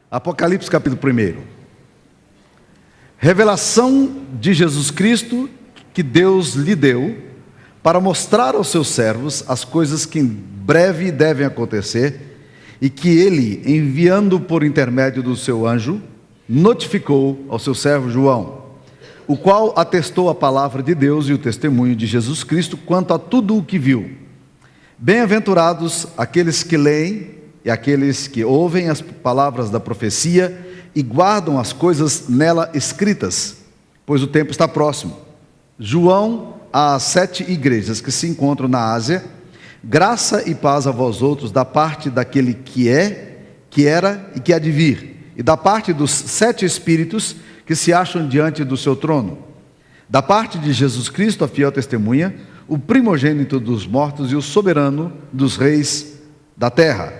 Apocalipse capítulo 1. Revelação de Jesus Cristo que Deus lhe deu para mostrar aos seus servos as coisas que em breve devem acontecer e que ele, enviando por intermédio do seu anjo, notificou ao seu servo João, o qual atestou a palavra de Deus e o testemunho de Jesus Cristo quanto a tudo o que viu. Bem-aventurados aqueles que leem e aqueles que ouvem as palavras da profecia e guardam as coisas nela escritas, pois o tempo está próximo. João, às 7 igrejas que se encontram na Ásia, graça e paz a vós outros da parte daquele que é, que era e que há de vir, e da parte dos 7 espíritos que se acham diante do seu trono, da parte de Jesus Cristo, a fiel testemunha, o primogênito dos mortos e o soberano dos reis da terra,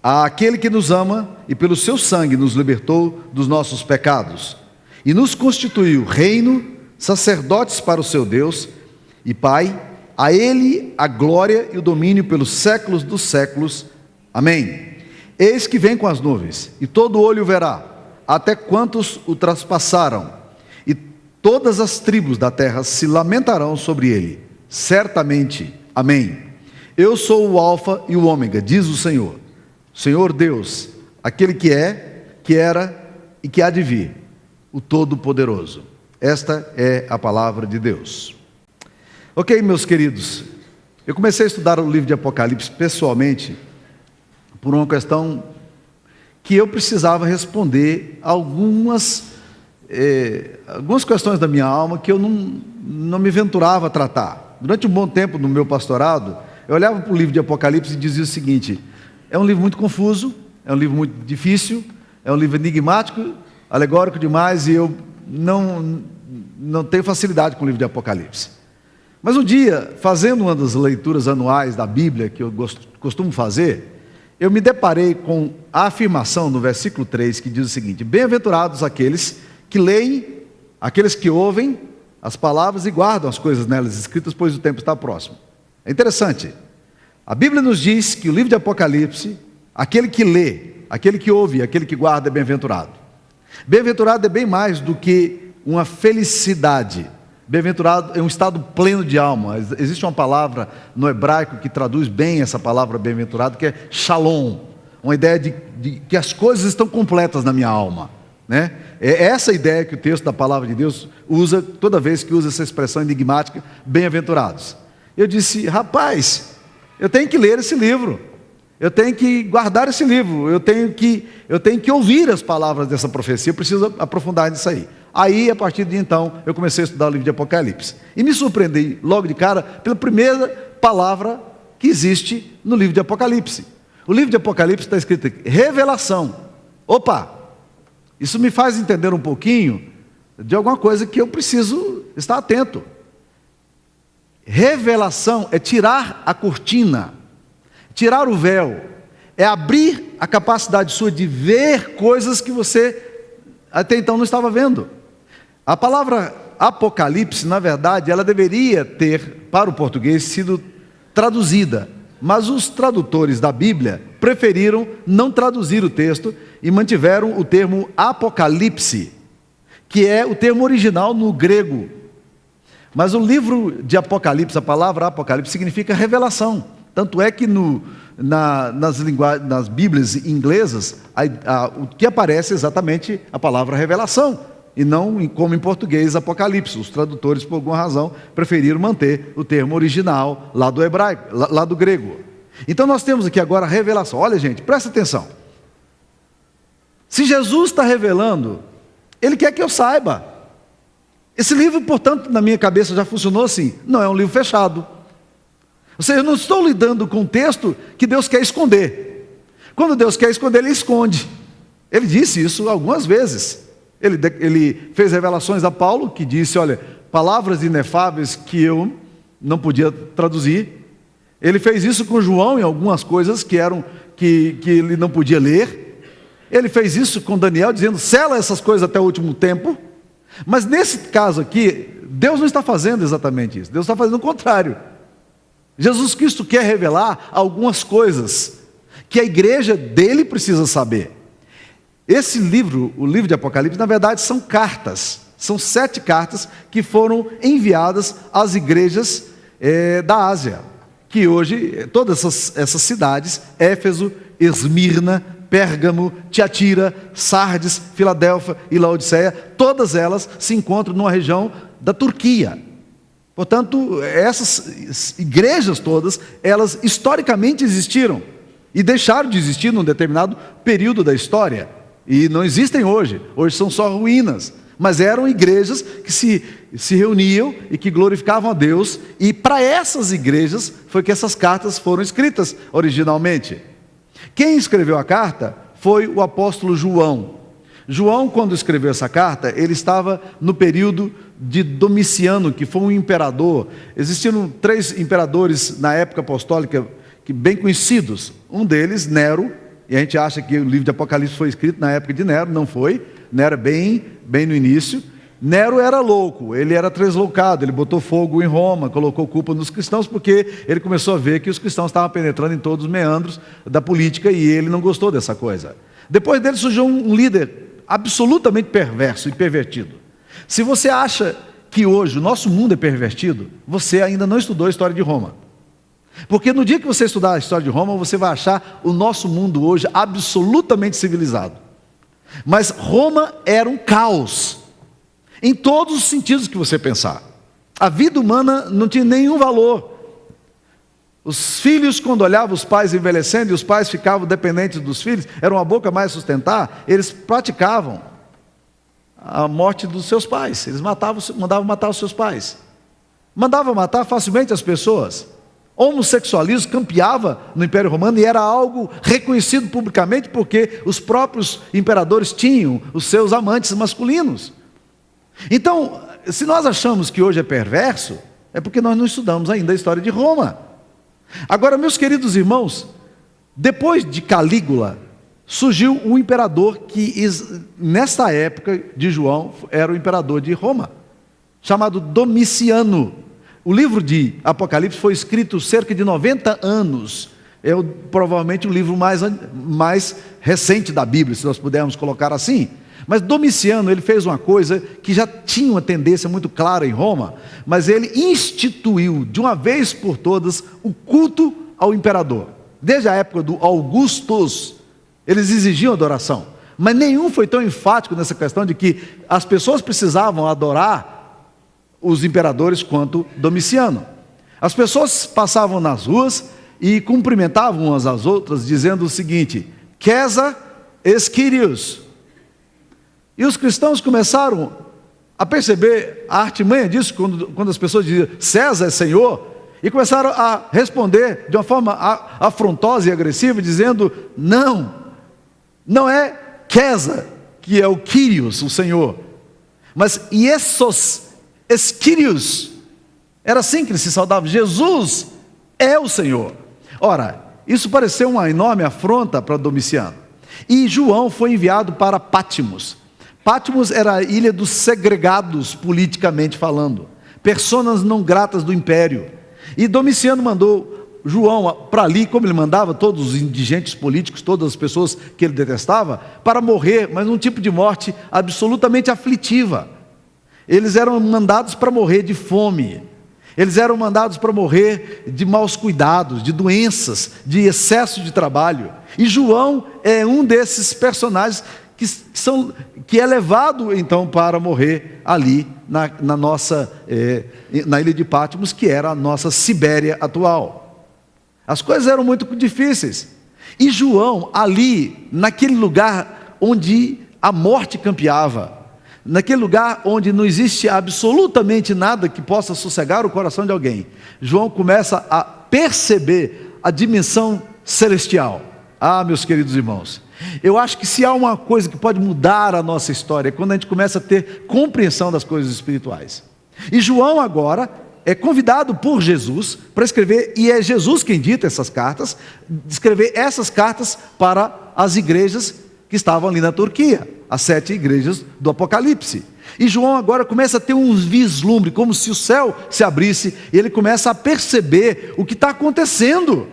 àquele que nos ama e pelo seu sangue nos libertou dos nossos pecados e nos constituiu reino, sacerdotes para o seu Deus e Pai. A ele a glória e o domínio pelos séculos dos séculos. Amém. Eis que vem com as nuvens, e todo olho o verá, até quantos o traspassaram, e todas as tribos da terra se lamentarão sobre ele. Certamente. Amém. Eu sou o Alfa e o Ômega, diz o Senhor, Senhor Deus, aquele que é, que era e que há de vir, o Todo-Poderoso. Esta é a palavra de Deus. Ok, meus queridos, eu comecei a estudar o livro de Apocalipse pessoalmente por uma questão que eu precisava responder algumas questões da minha alma que eu não me aventurava a tratar. Durante um bom tempo no meu pastorado, eu olhava para o livro de Apocalipse e dizia o seguinte: é um livro muito confuso, é um livro muito difícil, é um livro enigmático, alegórico demais, e eu não tenho facilidade com o livro de Apocalipse. Mas um dia, fazendo uma das leituras anuais da Bíblia, que eu costumo fazer, eu me deparei com a afirmação no versículo 3, que diz o seguinte: bem-aventurados aqueles que leem, aqueles que ouvem as palavras e guardam as coisas nelas escritas, pois o tempo está próximo. É interessante. A Bíblia nos diz que o livro de Apocalipse, aquele que lê, aquele que ouve, aquele que guarda é bem-aventurado. Bem-aventurado é bem mais do que uma felicidade. Bem-aventurado é um estado pleno de alma. Existe uma palavra no hebraico que traduz bem essa palavra bem-aventurado, que é shalom. Uma ideia de que as coisas estão completas na minha alma, né? É essa ideia que o texto da palavra de Deus usa toda vez que usa essa expressão enigmática, bem-aventurados. Eu disse: rapaz, eu tenho que ler esse livro, eu tenho que guardar esse livro, eu tenho que ouvir as palavras dessa profecia, eu preciso aprofundar nisso aí. Aí, a partir de então, eu comecei a estudar o livro de Apocalipse. E me surpreendi logo de cara pela primeira palavra que existe no livro de Apocalipse. O livro de Apocalipse está escrito aqui, revelação. Opa! Isso me faz entender um pouquinho de alguma coisa que eu preciso estar atento. Revelação é tirar a cortina, tirar o véu, é abrir a capacidade sua de ver coisas que você até então não estava vendo. A palavra Apocalipse, na verdade, ela deveria ter, para o português, sido traduzida, mas os tradutores da Bíblia preferiram não traduzir o texto e mantiveram o termo Apocalipse, que é o termo original no grego. Mas o livro de Apocalipse, a palavra Apocalipse significa revelação. Tanto é que nas Bíblias inglesas, o que aparece é exatamente a palavra revelação, e não como em português Apocalipse. Os tradutores, por alguma razão, preferiram manter o termo original lá do hebraico, lá do grego. Então nós temos aqui agora a revelação. Olha, gente, presta atenção. Se Jesus está revelando, Ele quer que eu saiba. Esse livro, portanto, na minha cabeça já funcionou assim: não é um livro fechado. Ou seja, eu não estou lidando com um texto que Deus quer esconder. Quando Deus quer esconder, Ele esconde. Ele disse isso algumas vezes. Ele fez revelações a Paulo, que disse: olha, palavras inefáveis que eu não podia traduzir. Ele fez isso com João em algumas coisas que ele não podia ler. Ele fez isso com Daniel, dizendo: sela essas coisas até o último tempo. Mas nesse caso aqui, Deus não está fazendo exatamente isso. Deus está fazendo o contrário. Jesus Cristo quer revelar algumas coisas que a igreja dele precisa saber. Esse livro, o livro de Apocalipse, na verdade são cartas. São 7 cartas que foram enviadas às igrejas da Ásia. Que hoje, todas essas cidades, Éfeso, Esmirna, Pérgamo, Tiatira, Sardes, Filadélfia e Laodiceia, todas elas se encontram numa região da Turquia. Portanto, essas igrejas todas, elas historicamente existiram e deixaram de existir num determinado período da história. E não existem hoje. Hoje são só ruínas. Mas eram igrejas que se reuniam e que glorificavam a Deus. E para essas igrejas foi que essas cartas foram escritas originalmente. Quem escreveu a carta foi o apóstolo João. João, quando escreveu essa carta, ele estava no período de Domiciano, que foi um imperador. Existiam 3 imperadores na época apostólica bem conhecidos. Um deles, Nero, e a gente acha que o livro de Apocalipse foi escrito na época de Nero, não foi. Nero bem no início. Nero era louco, ele era translocado, ele botou fogo em Roma, colocou culpa nos cristãos, porque ele começou a ver que os cristãos estavam penetrando em todos os meandros da política e ele não gostou dessa coisa. Depois dele surgiu um líder absolutamente perverso e pervertido. Se você acha que hoje o nosso mundo é pervertido, você ainda não estudou a história de Roma. Porque no dia que você estudar a história de Roma, você vai achar o nosso mundo hoje absolutamente civilizado. Mas Roma era um caos, em todos os sentidos que você pensar. A vida humana não tinha nenhum valor. Os filhos, quando olhavam os pais envelhecendo e os pais ficavam dependentes dos filhos, era uma boca mais a sustentar, eles praticavam a morte dos seus pais. Eles mandavam matar os seus pais. Mandavam matar facilmente as pessoas. Homossexualismo campeava no Império Romano e era algo reconhecido publicamente porque os próprios imperadores tinham os seus amantes masculinos. Então, se nós achamos que hoje é perverso, é porque nós não estudamos ainda a história de Roma. Agora, meus queridos irmãos, depois de Calígula, surgiu um imperador que, nesta época de João, era o imperador de Roma, chamado Domiciano. O livro de Apocalipse foi escrito cerca de 90 anos. É provavelmente o livro mais recente da Bíblia, se nós pudermos colocar assim. Mas Domiciano, ele fez uma coisa que já tinha uma tendência muito clara em Roma, mas ele instituiu de uma vez por todas o culto ao imperador. Desde a época do Augustus, eles exigiam adoração, mas nenhum foi tão enfático nessa questão de que as pessoas precisavam adorar os imperadores quanto Domiciano. As pessoas passavam nas ruas e cumprimentavam umas às outras, dizendo o seguinte: Caesar es Kyrios. E os cristãos começaram a perceber a artimanha disso, quando as pessoas diziam César é Senhor, e começaram a responder de uma forma afrontosa e agressiva, dizendo: não é César que é o Kyrios, o Senhor, mas Iesos Kyrios. Era assim que eles se saudavam: Jesus é o Senhor. Ora, isso pareceu uma enorme afronta para Domiciano. E João foi enviado para Patmos. Patmos era a ilha dos segregados, politicamente falando, personas não gratas do império. E Domiciano mandou João para ali, como ele mandava todos os indigentes políticos, todas as pessoas que ele detestava, para morrer, mas num tipo de morte absolutamente aflitiva. Eles eram mandados para morrer de fome, eles eram mandados para morrer de maus cuidados, de doenças, de excesso de trabalho. E João é um desses personagens que é levado então para morrer ali na ilha de Patmos, que era a nossa Sibéria atual. As coisas eram muito difíceis. E João, ali, naquele lugar onde a morte campeava, naquele lugar onde não existe absolutamente nada que possa sossegar o coração de alguém, João começa a perceber a dimensão celestial. Ah, meus queridos irmãos, eu acho que se há uma coisa que pode mudar a nossa história, é quando a gente começa a ter compreensão das coisas espirituais. E João agora é convidado por Jesus para escrever, e é Jesus quem dita essas cartas, escrever essas cartas para as igrejas que estavam ali na Turquia, as 7 igrejas do Apocalipse. E João agora começa a ter um vislumbre, como se o céu se abrisse, e ele começa a perceber o que está acontecendo.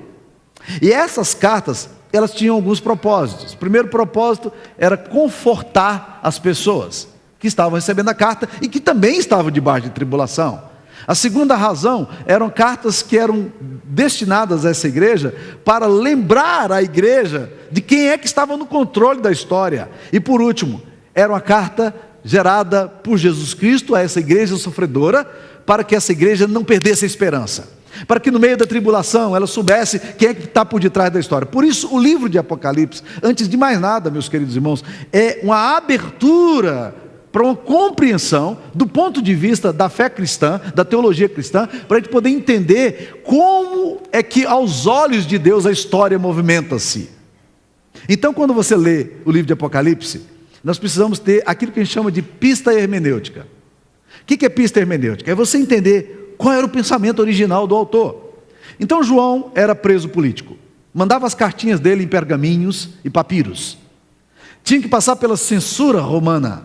E essas cartas elas tinham alguns propósitos. O primeiro propósito era confortar as pessoas que estavam recebendo a carta e que também estavam debaixo de tribulação. A segunda razão eram cartas que eram destinadas a essa igreja para lembrar a igreja de quem é que estava no controle da história. E por último, era uma carta gerada por Jesus Cristo a essa igreja sofredora, para que essa igreja não perdesse a esperança, para que no meio da tribulação ela soubesse quem é que está por detrás da história. Por isso o livro de Apocalipse, antes de mais nada, meus queridos irmãos, é uma abertura para uma compreensão do ponto de vista da fé cristã, da teologia cristã, para a gente poder entender como é que aos olhos de Deus a história movimenta-se. Então, quando você lê o livro de Apocalipse, nós precisamos ter aquilo que a gente chama de pista hermenêutica. O que é pista hermenêutica? É você entender qual era o pensamento original do autor. Então João era preso político, mandava as cartinhas dele em pergaminhos e papiros, tinha que passar pela censura romana.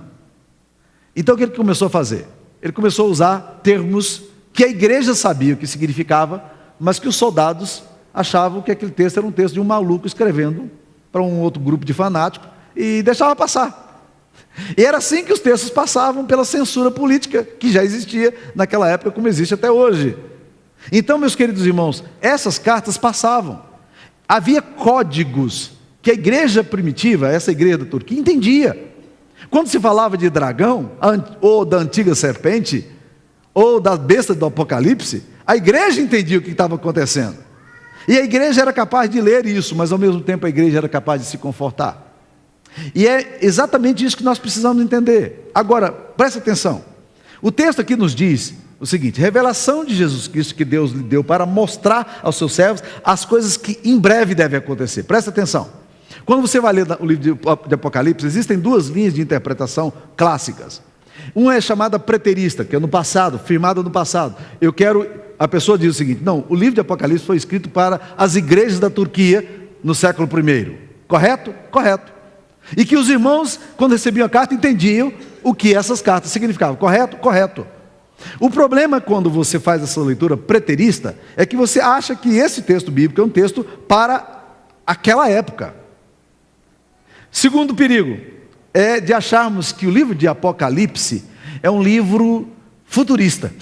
Então o que ele começou a fazer? Ele começou a usar termos que a igreja sabia o que significava, mas que os soldados achavam que aquele texto era um texto de um maluco escrevendo para um outro grupo de fanáticos e deixava passar. E era assim que os textos passavam pela censura política que já existia naquela época, como existe até hoje. Então, meus queridos irmãos, essas cartas passavam. Havia códigos que a igreja primitiva, essa igreja da Turquia, entendia. Quando se falava de dragão, ou da antiga serpente, ou da besta do Apocalipse, a igreja entendia o que estava acontecendo. E a igreja era capaz de ler isso, mas ao mesmo tempo a igreja era capaz de se confortar. E é exatamente isso que nós precisamos entender. Agora, presta atenção. O texto aqui nos diz o seguinte: revelação de Jesus Cristo que Deus lhe deu para mostrar aos seus servos as coisas que em breve devem acontecer. Presta atenção. Quando você vai ler o livro de Apocalipse, existem duas linhas de interpretação clássicas. Uma é chamada preterista, que é no passado, firmada no passado. A pessoa diz o seguinte: não, o livro de Apocalipse foi escrito para as igrejas da Turquia no século I. Correto? Correto. E que os irmãos, quando recebiam a carta, entendiam o que essas cartas significavam. Correto? Correto. O problema quando você faz essa leitura preterista é que você acha que esse texto bíblico é um texto para aquela época. Segundo perigo é de acharmos que o livro de Apocalipse é um livro futurista.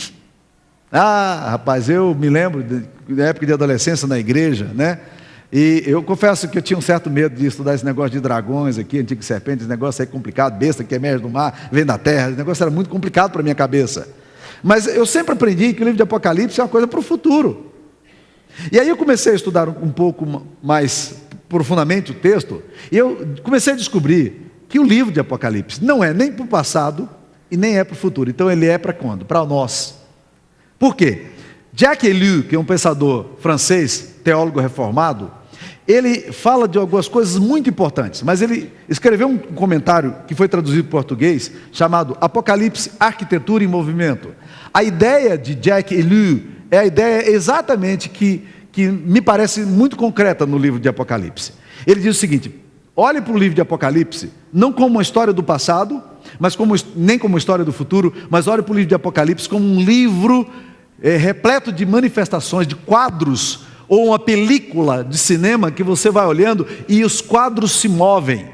Ah, rapaz, eu me lembro da época de adolescência na igreja, né? E eu confesso que eu tinha um certo medo de estudar esse negócio de dragões aqui, antigos serpentes, esse negócio aí complicado, besta que emerge do mar, vem da terra, esse negócio era muito complicado para a minha cabeça. Mas eu sempre aprendi que o livro de Apocalipse é uma coisa para o futuro. E aí eu comecei a estudar um pouco mais profundamente o texto, e eu comecei a descobrir que o livro de Apocalipse não é nem para o passado e nem é para o futuro. Então ele é para quando? Para nós. Por quê? Jacques Ellul, que é um pensador francês, teólogo reformado, ele fala de algumas coisas muito importantes, mas ele escreveu um comentário que foi traduzido para o português, chamado Apocalipse, Arquitetura em Movimento. A ideia de Jacques Ellul é a ideia exatamente que me parece muito concreta no livro de Apocalipse. Ele diz o seguinte: olhe para o livro de Apocalipse, não como uma história do passado, mas nem como uma história do futuro, mas olhe para o livro de Apocalipse como um livro repleto de manifestações, de quadros, ou uma película de cinema que você vai olhando e os quadros se movem.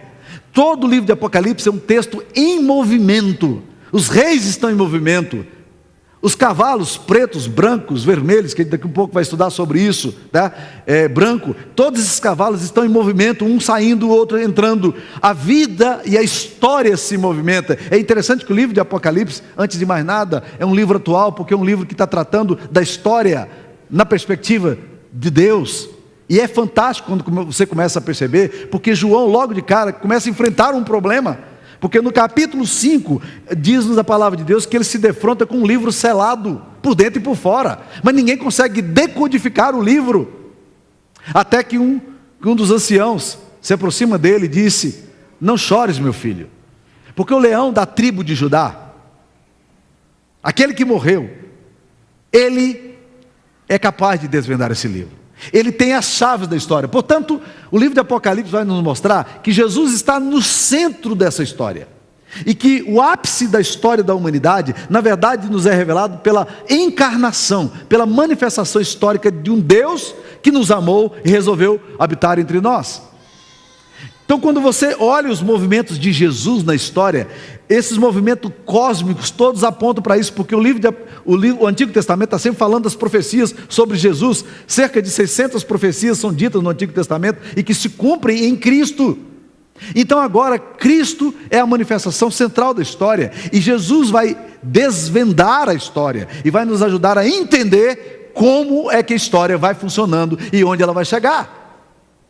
Todo o livro de Apocalipse é um texto em movimento. Os reis estão em movimento. Os cavalos pretos, brancos, vermelhos, que daqui a pouco vai estudar sobre isso, tá? Branco, todos esses cavalos estão em movimento, um saindo, o outro entrando. A vida e a história se movimentam. É interessante que o livro de Apocalipse, antes de mais nada, é um livro atual, porque é um livro que está tratando da história na perspectiva de Deus. E é fantástico quando você começa a perceber, porque João logo de cara começa a enfrentar um problema, porque no capítulo 5 diz-nos a palavra de Deus que ele se defronta com um livro selado por dentro e por fora, mas ninguém consegue decodificar o livro, até que um dos anciãos se aproxima dele e disse: não chores, meu filho, porque o leão da tribo de Judá, aquele que morreu, ele é capaz de desvendar esse livro. Ele tem as chaves da história. Portanto, o livro de Apocalipse vai nos mostrar que Jesus está no centro dessa história. E que o ápice da história da humanidade, na verdade, nos é revelado pela encarnação, pela manifestação histórica de um Deus que nos amou e resolveu habitar entre nós. Então, quando você olha os movimentos de Jesus na história, esses movimentos cósmicos todos apontam para isso, porque o Antigo Testamento está sempre falando das profecias sobre Jesus. Cerca de 600 profecias são ditas no Antigo Testamento e que se cumprem em Cristo. Então agora Cristo é a manifestação central da história, e Jesus vai desvendar a história e vai nos ajudar a entender como é que a história vai funcionando e onde ela vai chegar.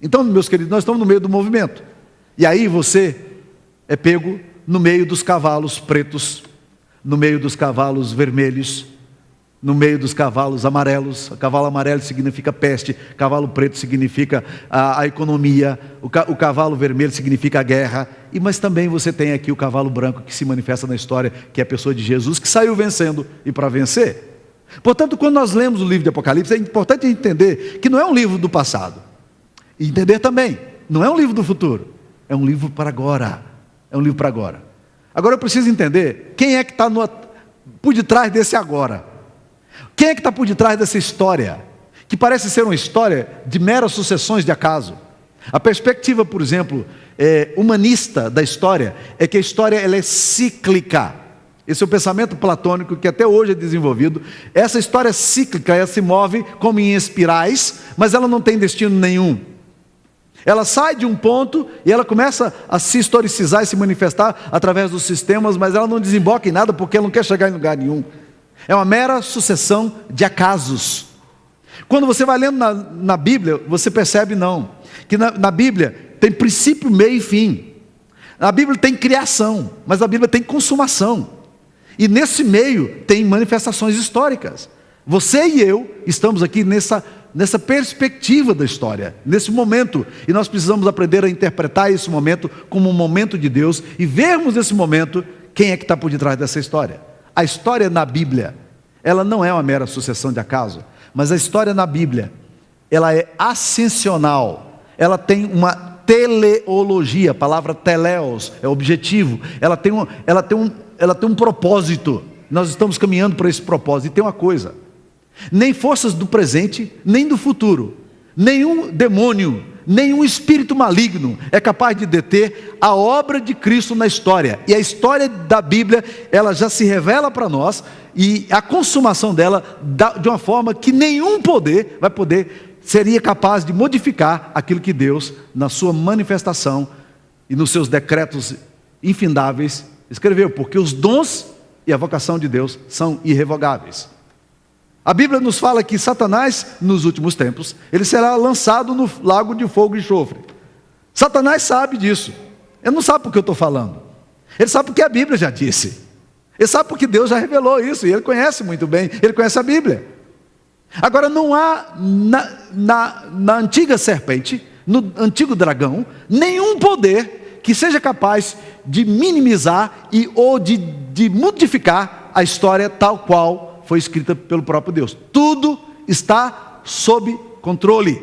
Então, meus queridos, nós estamos no meio do movimento, e aí você é pego no meio dos cavalos pretos, no meio dos cavalos vermelhos, no meio dos cavalos amarelos. Cavalo amarelo significa peste, cavalo preto significa a economia, o cavalo vermelho significa a guerra, mas também você tem aqui o cavalo branco que se manifesta na história, que é a pessoa de Jesus, que saiu vencendo e para vencer. Portanto, quando nós lemos o livro de Apocalipse, é importante entender que não é um livro do passado, e entender também, não é um livro do futuro, é um livro para agora, é um livro para agora. Agora eu preciso entender quem é que está por detrás desse agora. Quem é que está por detrás dessa história, que parece ser uma história de meras sucessões de acaso? A perspectiva, por exemplo, humanista da história, é que a história ela é cíclica. Esse é o pensamento platônico que até hoje é desenvolvido. Essa história cíclica, ela se move como em espirais, mas ela não tem destino nenhum. Ela sai de um ponto e ela começa a se historicizar e se manifestar através dos sistemas, mas ela não desemboca em nada porque ela não quer chegar em lugar nenhum. É uma mera sucessão de acasos. Quando você vai lendo na Bíblia, você percebe que na Bíblia tem princípio, meio e fim. Na Bíblia tem criação, mas na Bíblia tem consumação. E nesse meio tem manifestações históricas. Você e eu estamos aqui nessa perspectiva da história, nesse momento, e nós precisamos aprender a interpretar esse momento como um momento de Deus, e vermos nesse momento quem é que está por detrás dessa história. A história na Bíblia, ela não é uma mera sucessão de acaso, mas a história na Bíblia, ela é ascensional, ela tem uma teleologia, a palavra teleos é objetivo, ela tem um propósito, nós estamos caminhando para esse propósito. E tem uma coisa: nem forças do presente, nem do futuro, nenhum demônio, nenhum espírito maligno é capaz de deter a obra de Cristo na história. E a história da Bíblia, ela já se revela para nós, e a consumação dela de uma forma que nenhum poder seria capaz de modificar aquilo que Deus, na sua manifestação e nos seus decretos infindáveis, escreveu, porque os dons e a vocação de Deus são irrevogáveis. A Bíblia nos fala que Satanás, nos últimos tempos, ele será lançado no lago de fogo e enxofre. Satanás sabe disso. Ele não sabe porque eu estou falando. Ele sabe porque a Bíblia já disse. Ele sabe porque Deus já revelou isso, e ele conhece muito bem, ele conhece a Bíblia. Agora, não há na antiga serpente, no antigo dragão, nenhum poder que seja capaz de minimizar ou de modificar a história tal qual foi escrita pelo próprio Deus. Tudo está sob controle,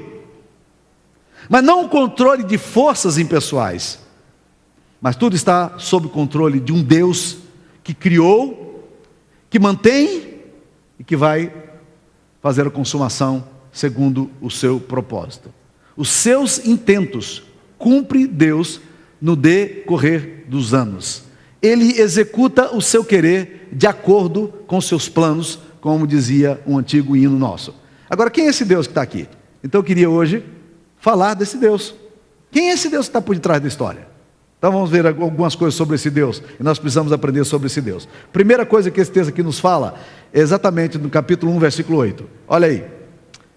mas não o controle de forças impessoais, mas tudo está sob controle de um Deus que criou, que mantém e que vai fazer a consumação segundo o seu propósito. Os seus intentos cumpre Deus no decorrer dos anos. Ele executa o seu querer de acordo com seus planos, como dizia um antigo hino nosso. Agora, quem é esse Deus que está aqui? Então eu queria hoje falar desse Deus. Quem é esse Deus que está por detrás da história? Então vamos ver algumas coisas sobre esse Deus, e nós precisamos aprender sobre esse Deus. Primeira coisa que esse texto aqui nos fala, é exatamente no capítulo 1, versículo 8. Olha aí,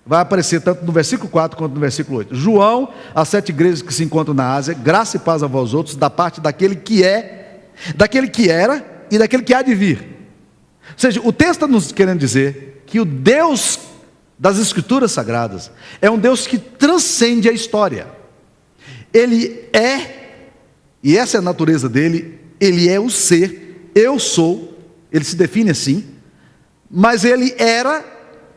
vai aparecer tanto no versículo 4 quanto no versículo 8. João, às 7 igrejas que se encontram na Ásia, graça e paz a vós outros, da parte daquele que é, daquele que era e daquele que há de vir. Ou seja, o texto está nos querendo dizer que o Deus das Escrituras Sagradas é um Deus que transcende a história. Ele é, e essa é a natureza dele, ele é o ser, eu sou, ele se define assim, mas ele era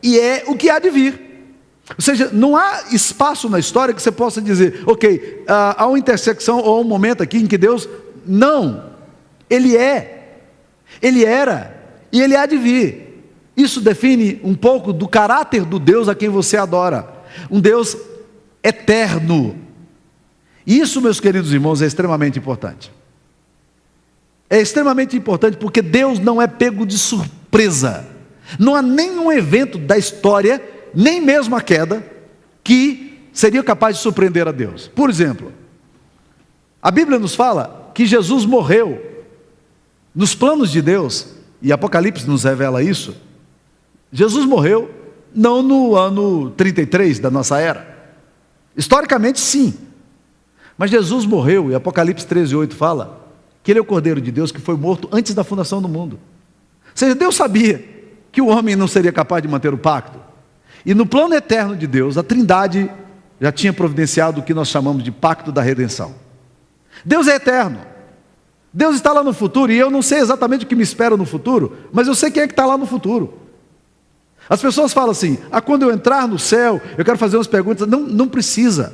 e é o que há de vir. Ou seja, não há espaço na história que você possa dizer, ok, há uma intersecção ou um momento aqui em que Deus, não, ele é, ele era e ele há de vir. Isso define um pouco do caráter do Deus a quem você adora, um Deus eterno. E isso, meus queridos irmãos, é extremamente importante. É extremamente importante porque Deus não é pego de surpresa. Não há nenhum evento da história, nem mesmo a queda, que seria capaz de surpreender a Deus. Por exemplo, a Bíblia nos fala que Jesus morreu nos planos de Deus, e Apocalipse nos revela isso. Jesus morreu não no ano 33 da nossa era. Historicamente, sim. Mas Jesus morreu, e Apocalipse 13:8 fala que ele é o Cordeiro de Deus que foi morto antes da fundação do mundo. Ou seja, Deus sabia que o homem não seria capaz de manter o pacto. E no plano eterno de Deus, a Trindade já tinha providenciado o que nós chamamos de pacto da redenção. Deus é eterno. Deus está lá no futuro, e eu não sei exatamente o que me espera no futuro, mas eu sei quem é que está lá no futuro. As pessoas falam assim: quando eu entrar no céu, eu quero fazer umas perguntas. Não, não precisa.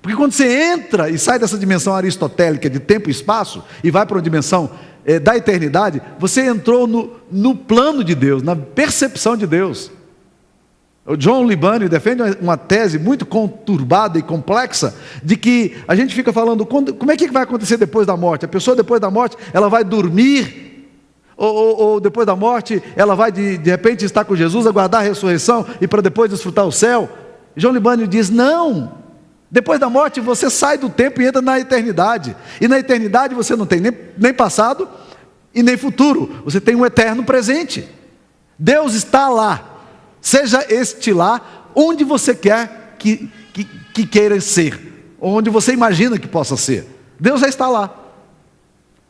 Porque quando você entra e sai dessa dimensão aristotélica de tempo e espaço, e vai para uma dimensão da eternidade, você entrou no plano de Deus, na percepção de Deus. O John Libani defende uma tese muito conturbada e complexa, de que a gente fica falando, como é que vai acontecer depois da morte? A pessoa depois da morte, ela vai dormir, ou depois da morte, ela vai de repente estar com Jesus, aguardar a ressurreição, e para depois desfrutar o céu. John Libani diz, não, depois da morte você sai do tempo e entra na eternidade, e na eternidade você não tem nem passado e nem futuro, você tem um eterno presente. Deus está lá. Seja este lá, onde você quer que queira ser, onde você imagina que possa ser. Deus já está lá.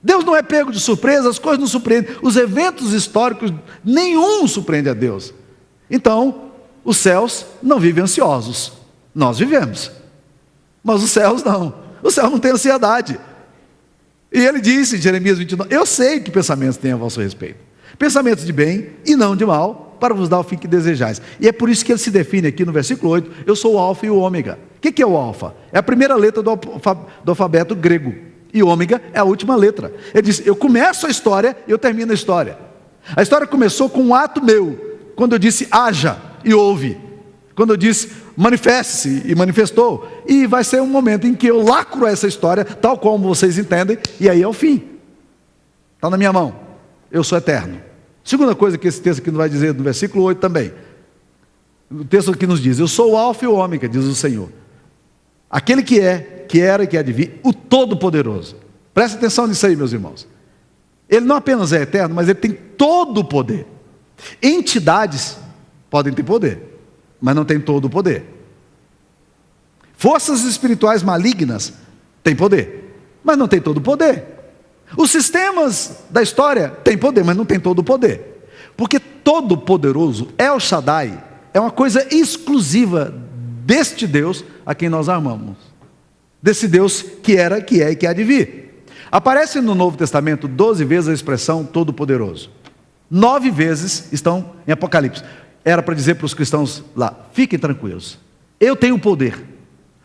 Deus não é pego de surpresa, as coisas não surpreendem. Os eventos históricos, nenhum surpreende a Deus. Então, os céus não vivem ansiosos. Nós vivemos. Mas os céus não. O céu não tem ansiedade. E ele disse em Jeremias 29, eu sei que pensamentos têm a vosso respeito. Pensamentos de bem e não de mal, para vos dar o fim que desejais. E é por isso que ele se define aqui no versículo 8, eu sou o alfa e o ômega. O que é o alfa? É a primeira letra do alfabeto grego, e ômega é a última letra. Ele diz, eu começo a história e eu termino a história. A história começou com um ato meu, quando eu disse haja e houve, quando eu disse manifeste-se e manifestou, e vai ser um momento em que eu lacro essa história, tal como vocês entendem, e aí é o fim. Está na minha mão, eu sou eterno. Segunda coisa que esse texto aqui nos vai dizer, no versículo 8 também. O texto aqui nos diz, eu sou o alfa e o ômega, diz o Senhor. Aquele que é, que era e que há de vir, o Todo-Poderoso. Presta atenção nisso aí, meus irmãos. Ele não apenas é eterno, mas ele tem todo o poder. Entidades podem ter poder, mas não tem todo o poder. Forças espirituais malignas têm poder, mas não tem todo o poder. Os sistemas da história têm poder, mas não tem todo o poder. Porque Todo-Poderoso, El Shaddai, é uma coisa exclusiva deste Deus a quem nós amamos. Desse Deus que era, que é e que há de vir. Aparece no Novo Testamento 12 vezes a expressão Todo-Poderoso. 9 vezes estão em Apocalipse. Era para dizer para os cristãos lá, fiquem tranquilos, eu tenho poder.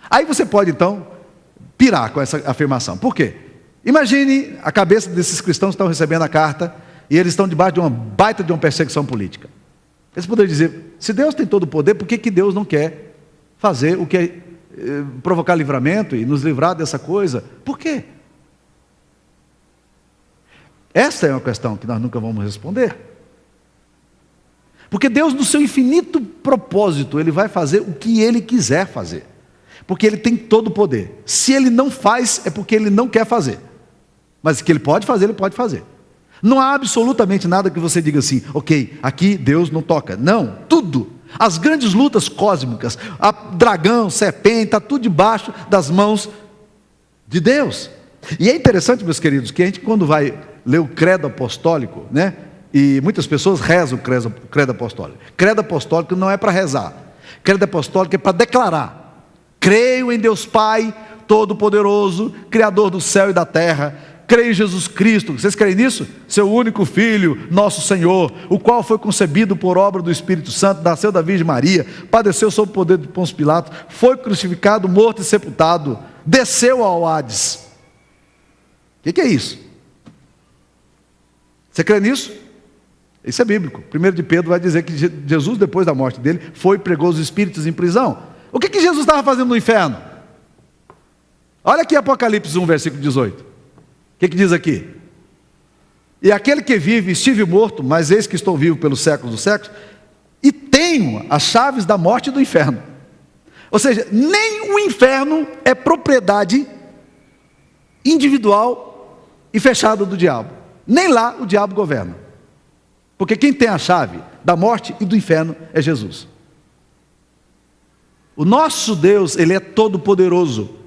Aí você pode então pirar com essa afirmação. Por quê? Imagine a cabeça desses cristãos que estão recebendo a carta e eles estão debaixo de uma baita de uma perseguição política. Eles poderiam dizer, se Deus tem todo o poder, por que Deus não quer fazer o que é provocar livramento e nos livrar dessa coisa? Por quê? Essa é uma questão que nós nunca vamos responder. Porque Deus, no seu infinito propósito, Ele vai fazer o que Ele quiser fazer. Porque Ele tem todo o poder. Se Ele não faz, é porque Ele não quer fazer. Mas que Ele pode fazer, Ele pode fazer. Não há absolutamente nada que você diga assim, ok, aqui Deus não toca. Não, tudo. As grandes lutas cósmicas, a dragão, serpente, está tudo debaixo das mãos de Deus. E é interessante, meus queridos, que a gente quando vai ler o credo apostólico, né? E muitas pessoas rezam o credo apostólico. Credo apostólico não é para rezar. Credo apostólico é para declarar. Creio em Deus Pai, Todo-Poderoso, Criador do céu e da terra. Creio em Jesus Cristo, vocês creem nisso? Seu único Filho, nosso Senhor, o qual foi concebido por obra do Espírito Santo, nasceu da Virgem Maria, padeceu sob o poder de Pôncio Pilatos, foi crucificado, morto e sepultado, desceu ao Hades. O que é isso? Você crê nisso? Isso é bíblico. 1 de Pedro vai dizer que Jesus, depois da morte dele, foi e pregou os espíritos em prisão. O que Jesus estava fazendo no inferno? Olha aqui Apocalipse 1, versículo 18. O que diz aqui? E aquele que vive, estive morto, mas eis que estou vivo pelos séculos dos séculos, e tenho as chaves da morte e do inferno. Ou seja, nem o inferno é propriedade individual e fechada do diabo. Nem lá o diabo governa. Porque quem tem a chave da morte e do inferno é Jesus. O nosso Deus, Ele é todo poderoso.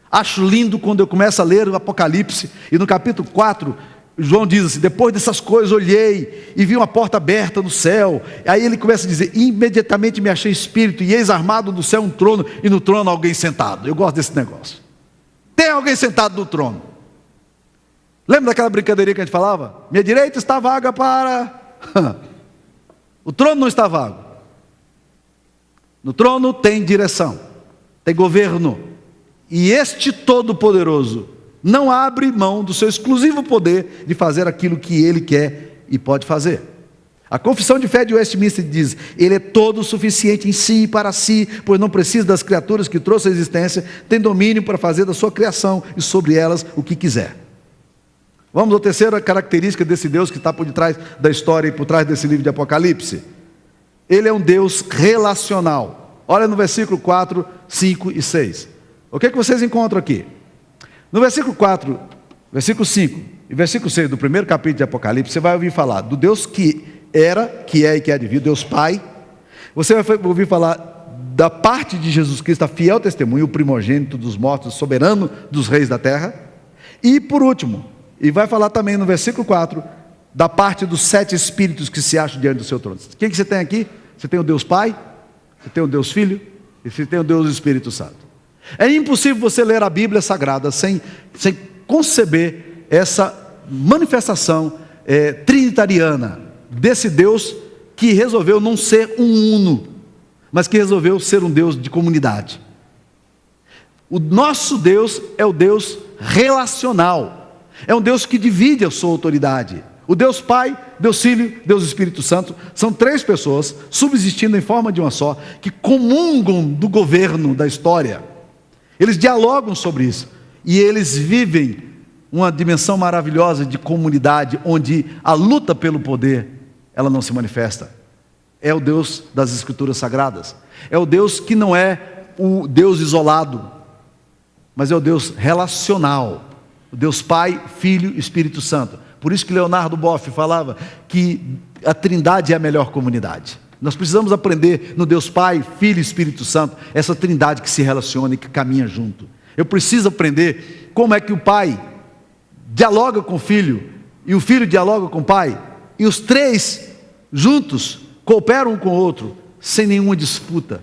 Acho lindo quando eu começo a ler o Apocalipse, e no capítulo 4, João diz assim: depois dessas coisas olhei e vi uma porta aberta no céu. Aí ele começa a dizer: imediatamente me achei espírito, e eis armado do céu um trono, e no trono alguém sentado. Eu gosto desse negócio. Tem alguém sentado no trono. Lembra daquela brincadeirinha que a gente falava? Minha direita está vaga para... O trono não está vago. No trono tem direção, tem governo. E este Todo-Poderoso não abre mão do seu exclusivo poder de fazer aquilo que Ele quer e pode fazer. A Confissão de Fé de Westminster diz: Ele é todo suficiente em si e para si, pois não precisa das criaturas que trouxe à existência, tem domínio para fazer da sua criação e sobre elas o que quiser. Vamos à terceira característica desse Deus que está por detrás da história e por trás desse livro de Apocalipse. Ele é um Deus relacional. Olha no versículo 4, 5 e 6. O que vocês encontram aqui? No versículo 4, versículo 5 e versículo 6 do primeiro capítulo de Apocalipse, você vai ouvir falar do Deus que era, que é e que há de vir, Deus Pai. Você vai ouvir falar da parte de Jesus Cristo, a fiel testemunha, o primogênito dos mortos, soberano dos reis da terra. E por último, e vai falar também no versículo 4, da parte dos 7 espíritos que se acham diante do seu trono. Quem que você tem aqui? Você tem o Deus Pai, você tem o Deus Filho e você tem o Deus Espírito Santo. É impossível você ler a Bíblia Sagrada sem conceber essa manifestação trinitariana desse Deus que resolveu não ser um uno, mas que resolveu ser um Deus de comunidade. O nosso Deus é o Deus relacional, é um Deus que divide a sua autoridade. O Deus Pai, Deus Filho, Deus Espírito Santo, são 3 pessoas subsistindo em forma de uma só, que comungam do governo da história. Eles dialogam sobre isso, e eles vivem uma dimensão maravilhosa de comunidade, onde a luta pelo poder, ela não se manifesta. É o Deus das Escrituras Sagradas, é o Deus que não é o Deus isolado, mas é o Deus relacional, o Deus Pai, Filho e Espírito Santo. Por isso que Leonardo Boff falava que a Trindade é a melhor comunidade. Nós precisamos aprender no Deus Pai, Filho e Espírito Santo, essa trindade que se relaciona e que caminha junto. Eu preciso aprender como é que o Pai dialoga com o Filho, e o Filho dialoga com o Pai, e os 3 juntos cooperam um com o outro, sem nenhuma disputa,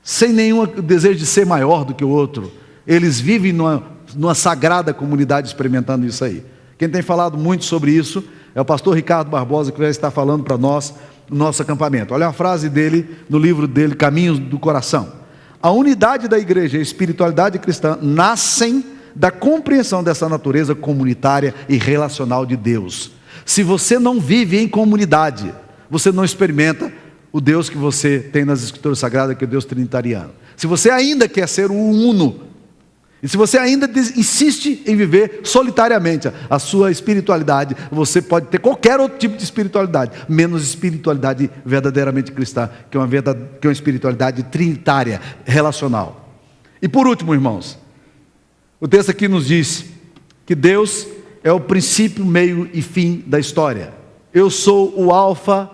sem nenhum desejo de ser maior do que o outro. Eles vivem numa sagrada comunidade experimentando isso aí. Quem tem falado muito sobre isso é o pastor Ricardo Barbosa, que vai estar falando para nós no nosso acampamento. Olha a frase dele no livro dele, Caminhos do Coração. A unidade da igreja e a espiritualidade cristã nascem da compreensão dessa natureza comunitária e relacional de Deus. Se você não vive em comunidade, você não experimenta o Deus que você tem nas Escrituras Sagradas, que é o Deus trinitariano. Se você ainda quer ser o uno, e se você ainda insiste em viver solitariamente a sua espiritualidade, você pode ter qualquer outro tipo de espiritualidade, menos espiritualidade verdadeiramente cristã, que é uma espiritualidade trinitária, relacional. E por último, irmãos, o texto aqui nos diz que Deus é o princípio, meio e fim da história. Eu sou o alfa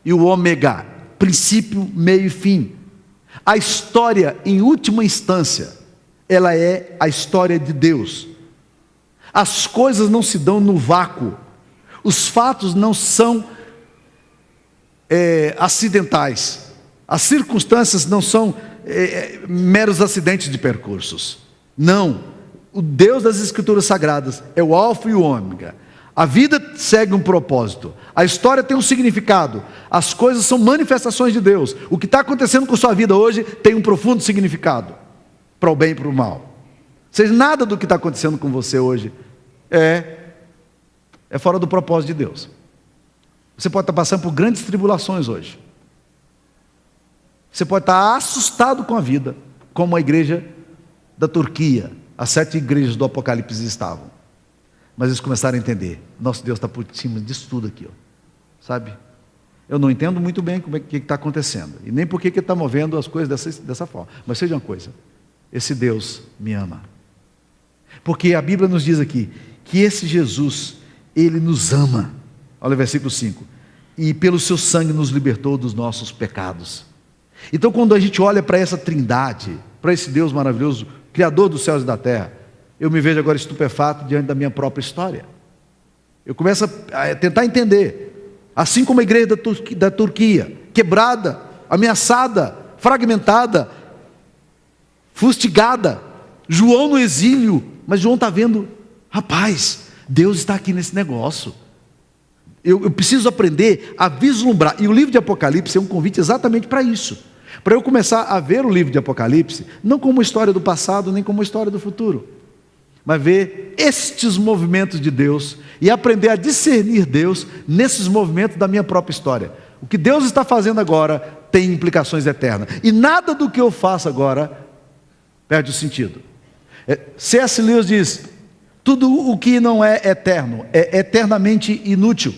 e o ômega, princípio, meio e fim. A história, em última instância, ela é a história de Deus. As coisas não se dão no vácuo. Os fatos não são acidentais. As circunstâncias não são meros acidentes de percursos. Não. O Deus das Escrituras Sagradas é o alfa e o ômega. A vida segue um propósito. A história tem um significado. As coisas são manifestações de Deus. O que está acontecendo com a sua vida hoje tem um profundo significado, para o bem e para o mal. Ou seja, nada do que está acontecendo com você hoje é fora do propósito de Deus. Você pode estar passando por grandes tribulações hoje. Você pode estar assustado com a vida, como a igreja da Turquia, as 7 igrejas do Apocalipse estavam. Mas eles começaram a entender, nosso Deus está por cima disso tudo aqui, ó. Sabe? Eu não entendo muito bem o que está acontecendo, e nem por que Ele está movendo as coisas dessa forma. Mas seja uma coisa, esse Deus me ama. Porque a Bíblia nos diz aqui, que esse Jesus, Ele nos ama. Olha o versículo 5. E pelo seu sangue nos libertou dos nossos pecados. Então quando a gente olha para essa trindade, para esse Deus maravilhoso, Criador dos céus e da terra, eu me vejo agora estupefato diante da minha própria história. Eu começo a tentar entender, assim como a igreja da Turquia, quebrada, ameaçada, fragmentada, fustigada, João no exílio, mas João está vendo, rapaz, Deus está aqui nesse negócio. Eu preciso aprender a vislumbrar, e o livro de Apocalipse é um convite exatamente para isso, para eu começar a ver o livro de Apocalipse, não como uma história do passado, nem como uma história do futuro, mas ver estes movimentos de Deus, e aprender a discernir Deus, nesses movimentos da minha própria história. O que Deus está fazendo agora, tem implicações eternas, e nada do que eu faço agora, perde o sentido. C.S. Lewis diz, tudo o que não é eterno, é eternamente inútil.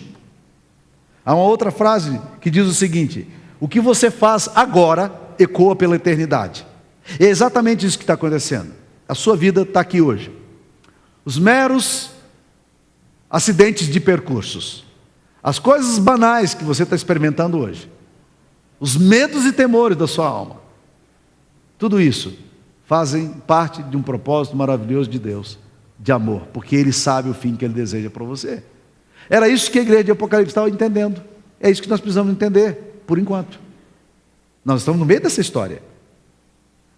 Há uma outra frase que diz o seguinte, o que você faz agora, ecoa pela eternidade. É exatamente isso que está acontecendo. A sua vida está aqui hoje. Os meros acidentes de percursos, as coisas banais que você está experimentando hoje, os medos e temores da sua alma, tudo isso fazem parte de um propósito maravilhoso de Deus, de amor, porque Ele sabe o fim que Ele deseja para você. Era isso que a igreja de Apocalipse estava entendendo. É isso que nós precisamos entender, por enquanto. Nós estamos no meio dessa história,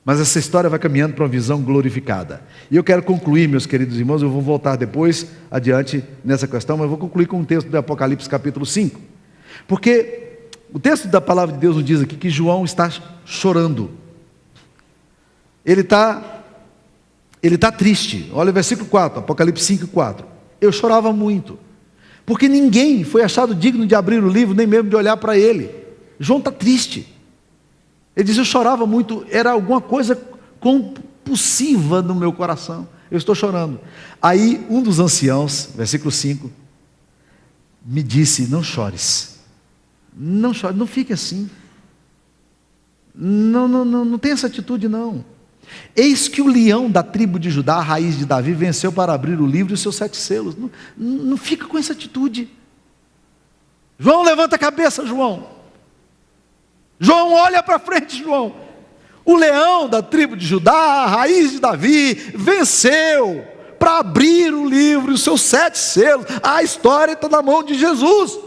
mas essa história vai caminhando para uma visão glorificada. E eu quero concluir, meus queridos irmãos, eu vou voltar depois, adiante, nessa questão, mas eu vou concluir com um texto do Apocalipse capítulo 5, porque o texto da palavra de Deus nos diz aqui que João está chorando. Ele está triste. Olha o versículo 4, Apocalipse 5, 4. Eu chorava muito, porque ninguém foi achado digno de abrir o livro, nem mesmo de olhar para ele. João está triste. Ele diz, eu chorava muito, era alguma coisa compulsiva no meu coração. Eu estou chorando. Aí um dos anciãos, versículo 5, me disse, não chores. Não chore, não fique assim. Não tem essa atitude não. Eis que o leão da tribo de Judá, a raiz de Davi, venceu para abrir o livro e os seus 7 selos. Não fica com essa atitude. João, levanta a cabeça, João. João, olha para frente, João. O leão da tribo de Judá, a raiz de Davi, venceu para abrir o livro e os seus 7 selos. A história está na mão de Jesus.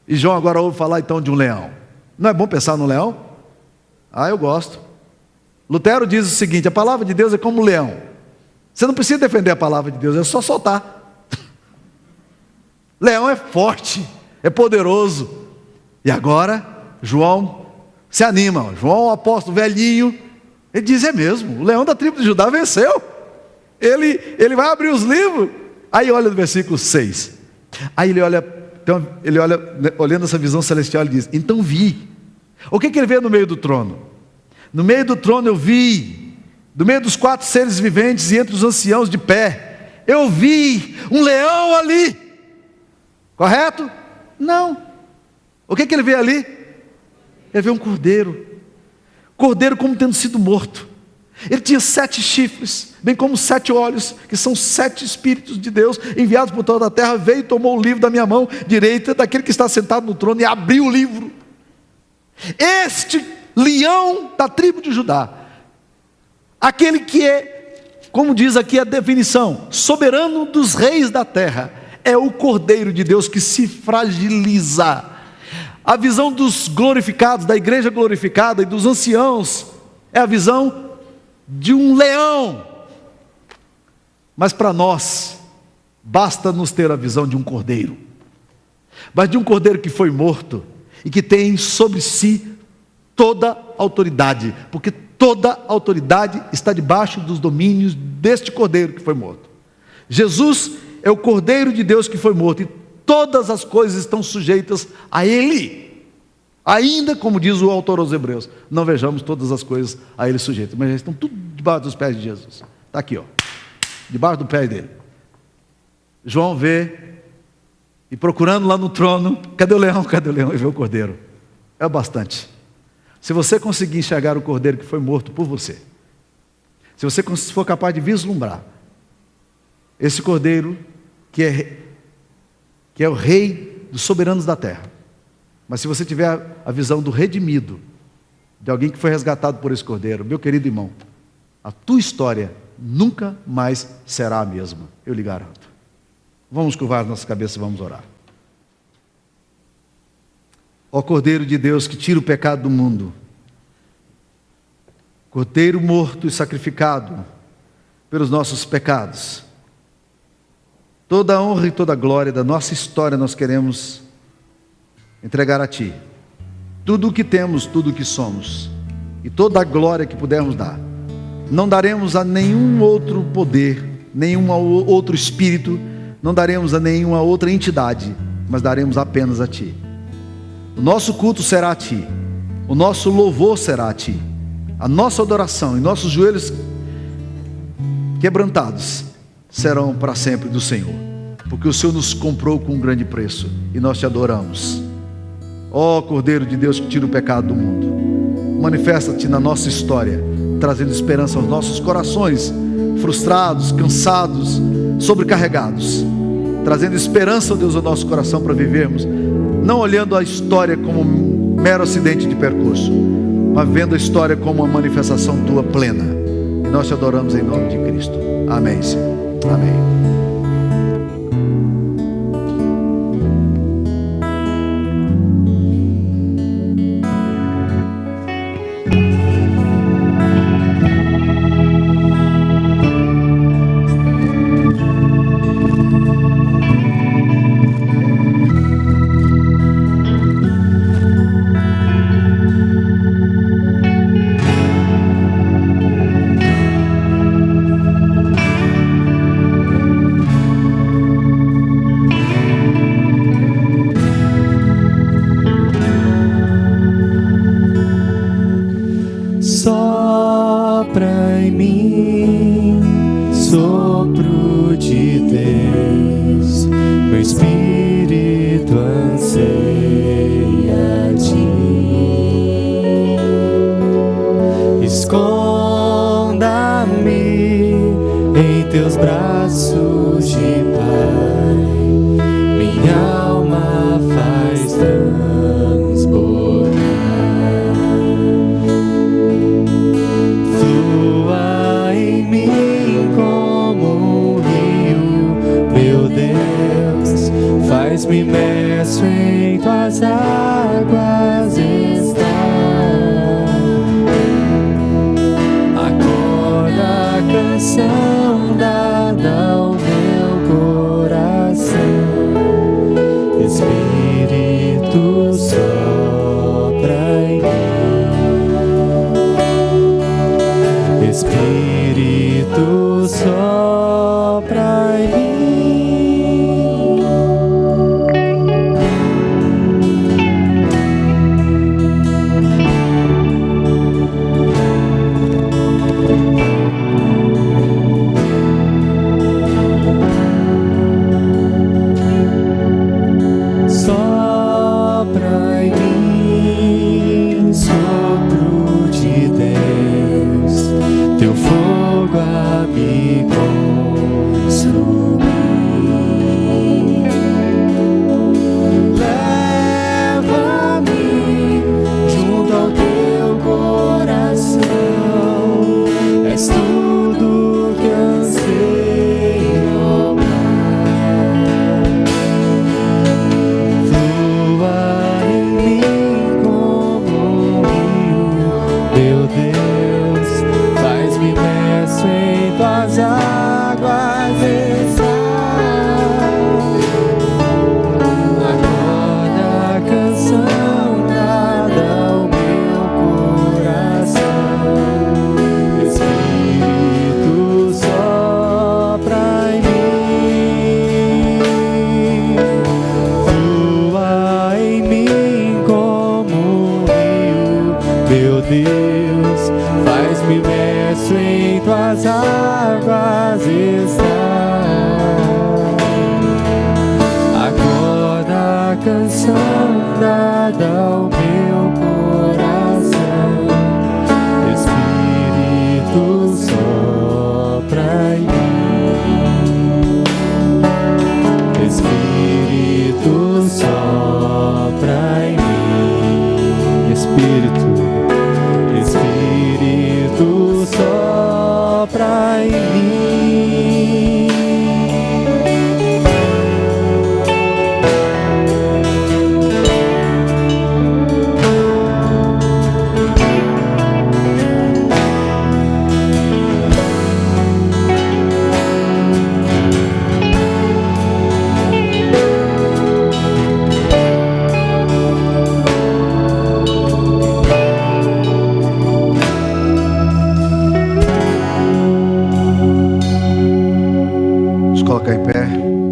E João agora ouve falar então de um leão. Não é bom pensar no leão? Eu gosto. Lutero diz o seguinte, a palavra de Deus é como um leão. Você não precisa defender a palavra de Deus, é só soltar. Leão é forte, é poderoso. E agora, João se anima. João, o apóstolo velhinho, ele diz, é mesmo, o leão da tribo de Judá venceu. Ele vai abrir os livros. Aí olha no versículo 6. Aí ele olha, olhando essa visão celestial, ele diz, então vi. O que ele vê no meio do trono? No meio do trono eu vi, no meio dos 4 seres viventes e entre os anciãos de pé, eu vi um leão ali. Correto? Não. O que ele vê ali? Ele vê um cordeiro. Cordeiro como tendo sido morto. Ele tinha 7 chifres, bem como 7 olhos, que são 7 espíritos de Deus, enviados por toda a terra. Veio e tomou o livro da minha mão direita, daquele que está sentado no trono, e abriu o livro. Este leão da tribo de Judá, aquele que é, como diz aqui a definição, soberano dos reis da terra, é o Cordeiro de Deus que se fragiliza. A visão dos glorificados, da igreja glorificada e dos anciãos, é a visão de um leão. Mas para nós, basta nos ter a visão de um cordeiro. Mas de um cordeiro que foi morto e que tem sobre si toda autoridade, porque toda autoridade está debaixo dos domínios deste cordeiro que foi morto. Jesus é o Cordeiro de Deus que foi morto, e todas as coisas estão sujeitas a Ele. Ainda, como diz o autor aos Hebreus, não vejamos todas as coisas a ele sujeitas, mas já estão tudo debaixo dos pés de Jesus. Está aqui, ó, debaixo do pé dele. João vê, e procurando lá no trono, cadê o leão? Cadê o leão? E vê o cordeiro. É o bastante. Se você conseguir enxergar o cordeiro que foi morto por você, se você for capaz de vislumbrar esse cordeiro que é o rei dos soberanos da terra, mas se você tiver a visão do redimido, de alguém que foi resgatado por esse cordeiro, meu querido irmão, a tua história nunca mais será a mesma, eu lhe garanto. Vamos curvar nossa cabeça e vamos orar. Ó Cordeiro de Deus que tira o pecado do mundo, Cordeiro morto e sacrificado pelos nossos pecados, toda a honra e toda a glória da nossa história nós queremos entregar a Ti. Tudo o que temos, tudo o que somos e toda a glória que pudermos dar, não daremos a nenhum outro poder, nenhum outro espírito, não daremos a nenhuma outra entidade, mas daremos apenas a Ti. O nosso culto será a Ti, o nosso louvor será a Ti, a nossa adoração e nossos joelhos quebrantados serão para sempre do Senhor, porque o Senhor nos comprou com um grande preço e nós Te adoramos. Ó Cordeiro de Deus que tira o pecado do mundo, manifesta-te na nossa história, trazendo esperança aos nossos corações frustrados, cansados, sobrecarregados, trazendo esperança, ó Deus, ao nosso coração para vivermos, não olhando a história como um mero acidente de percurso, mas vendo a história como uma manifestação Tua plena. E nós Te adoramos em nome de Cristo. Amém, Senhor. Amém. Sopra em mim, sopro de Deus, meu espírito anseia Ti. Esconda-me em Teus braços de Pai, minha alma faz transbordar. Flua em mim como um rio, meu Deus, faz-me imerso em Tuas águas estar. Acorda a canção dada ao meu coração, Espírito sopra em mim, Espírito sopra em mim. Sopra em mim, sopro de Deus, Teu fogo a me consumir. está. Acorda a canção dada ao meu coração. Espírito sopra em mim. Espírito sopra em mim. Espírito sopra em mim. Colocar em pé.